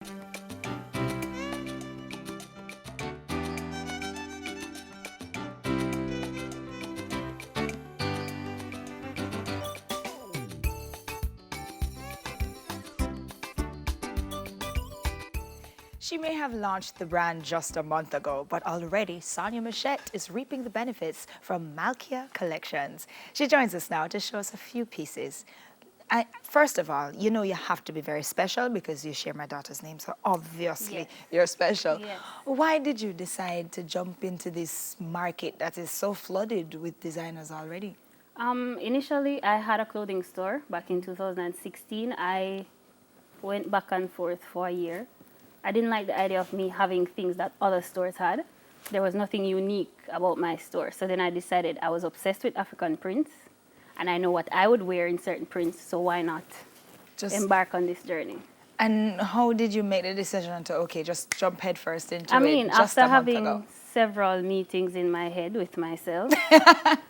She may have launched the brand just a month ago, but already Sonia Machette is reaping the benefits from Malkia Collections. She joins us now to show us a few pieces. First of all, you know you have to be very special because you share my daughter's name, so obviously you're special. Yes. Why did you decide to jump into this market that is so flooded with designers already? Initially, I had a clothing store back in 2016. I went back and forth for a year. I didn't like the idea of me having things that other stores had. There was nothing unique about my store. So then I decided I was obsessed with African prints, and I know what I would wear in certain prints, so why not embark on this journey? And how did you make the decision to, okay, just jump headfirst into I mean, it just after a month having ago? several meetings in my head with myself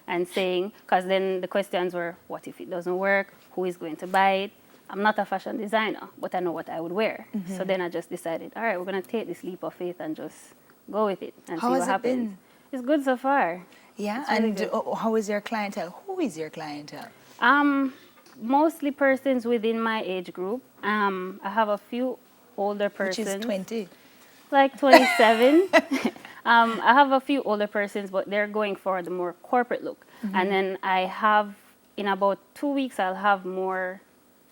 and saying, because then the questions were, what if it doesn't work? Who is going to buy it? I'm not a fashion designer, but I know what I would wear. So then I just decided, all right, we're going to take this leap of faith and just go with it and see what happens. It's good so far. Yeah, It's really and good. how is your clientele? Who is your clientele? Mostly persons within my age group. I have a few older persons. Which is 20. Like 27. I have a few older persons, but they're going for the more corporate look. And then I have, in about 2 weeks, I'll have more,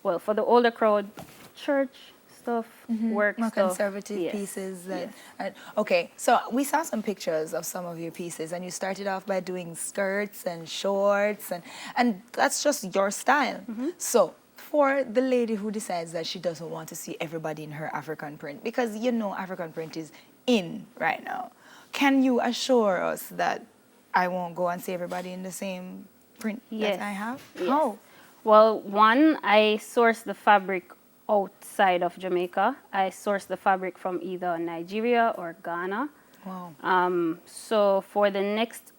well, for the older crowd, church stuff, work More stuff. conservative Yes. pieces. Yes. Okay, so we saw some pictures of some of your pieces, and you started off by doing skirts and shorts, and that's just your style. So for the lady who decides that she doesn't want to see everybody in her African print, because you know African print is in right now, can you assure us that I won't go and see everybody in the same print Yes. that I have? Yes. How? Well, one, I source the fabric outside of Jamaica. I source the fabric from either Nigeria or Ghana. Wow. So for the next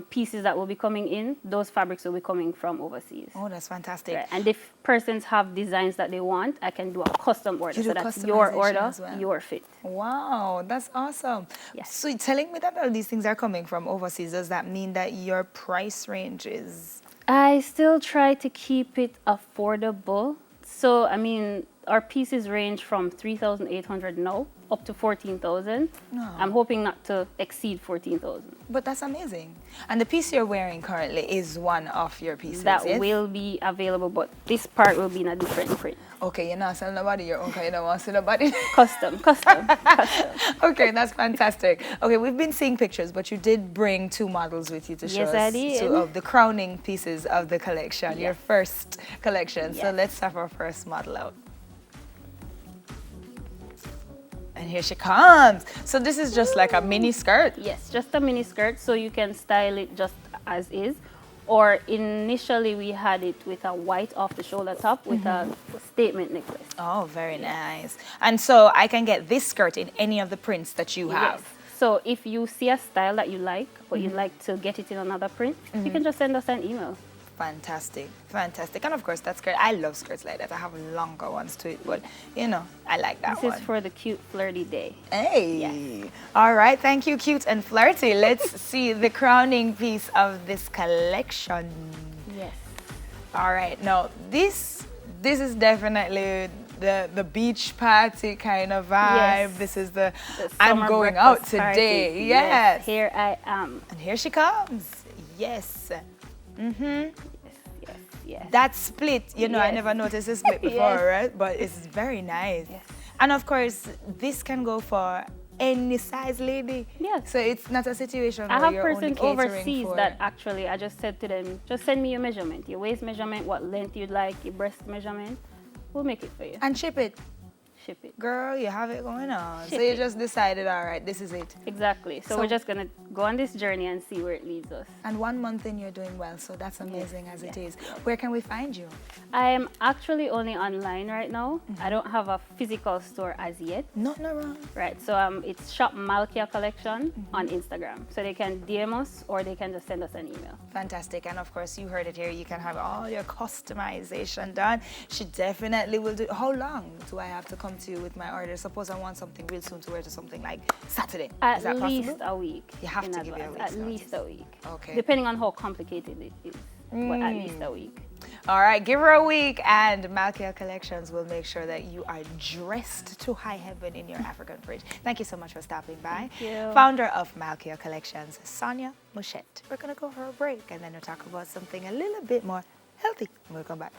pieces that will be coming in, those fabrics will be coming from overseas. Oh, that's fantastic. Right. And if persons have designs that they want, I can do a custom order. You do So that's your customization order, as well? your fit. Wow, that's awesome. Yes. So you're telling me that all these things are coming from overseas, does that mean that your price range is... I still try to keep it affordable. So, I mean, our pieces range from 3,800 now up to 14,000. No. I'm hoping not to exceed 14,000. But that's amazing. And the piece you're wearing currently is one of your pieces, That yes? will be available, but this part will be in a different print. Okay, you're not selling nobody your own, 'cause you don't want to see nobody. Custom. Okay, that's fantastic. Okay, we've been seeing pictures, but you did bring two models with you to show Yes, us I did. two of the crowning pieces of the collection, your Yes. first collection. So Yes. let's have our first model out. And here she comes. So this is just like a mini skirt. Yes, just a mini skirt, so you can style it just as is. Or initially we had it with a white off the shoulder top with a statement necklace. Oh, very nice. And so I can get this skirt in any of the prints that you have. Yes. So if you see a style that you like, but you'd like to get it in another print, you can just send us an email. Fantastic, fantastic. And of course, that skirt, I love skirts like that. I have longer ones to it, but you know, I like that This one. is for the cute flirty day. Hey. Yes. All right, thank you, cute and flirty. Let's see the crowning piece of this collection. Yes. All right, now this is definitely the beach party kind of vibe. Yes. This is the The I'm summer going out breakfast today. party. Yes. Here I am. And here she comes. Yes. Yes. That split, you know, I Yes. never noticed a split before, Yes. right? But it's very nice. Yes. And of course, this can go for any size lady. Yes. So it's not a situation I where have you're only persons catering overseas for... that actually, I just said to them, just send me your measurement, your waist measurement, what length you'd like, your breast measurement. We'll make it for you. And ship it. Ship it. Girl, you have it going on. Ship So you it. just decided, all right, this is it. Exactly. So So- we're just going to go on this journey and see where it leads us. And 1 month in, you're doing well. So that's amazing as it yes, is. Where can we find you? I am actually only online right now. I don't have a physical store as yet. Nothing wrong. Right, so it's Shop Malkia Collection on Instagram. So they can DM us or they can just send us an email. Fantastic. And of course, you heard it here. You can have all your customization done. She definitely will do. How long do I have to come come to you with my order? Suppose I want something real soon to wear to something like Saturday. Is that At least possible? a week. You have in to give you a advance. week's At least a week. Okay. Depending on how complicated it is, but at least a week. All right, give her a week, and Malkia Collections will make sure that you are dressed to high heaven in your African fridge. Thank you so much for stopping by. Thank you. Founder of Malkia Collections, Sonia Mouchette. We're going to go for a break, and then we'll talk about something a little bit more healthy when we come back.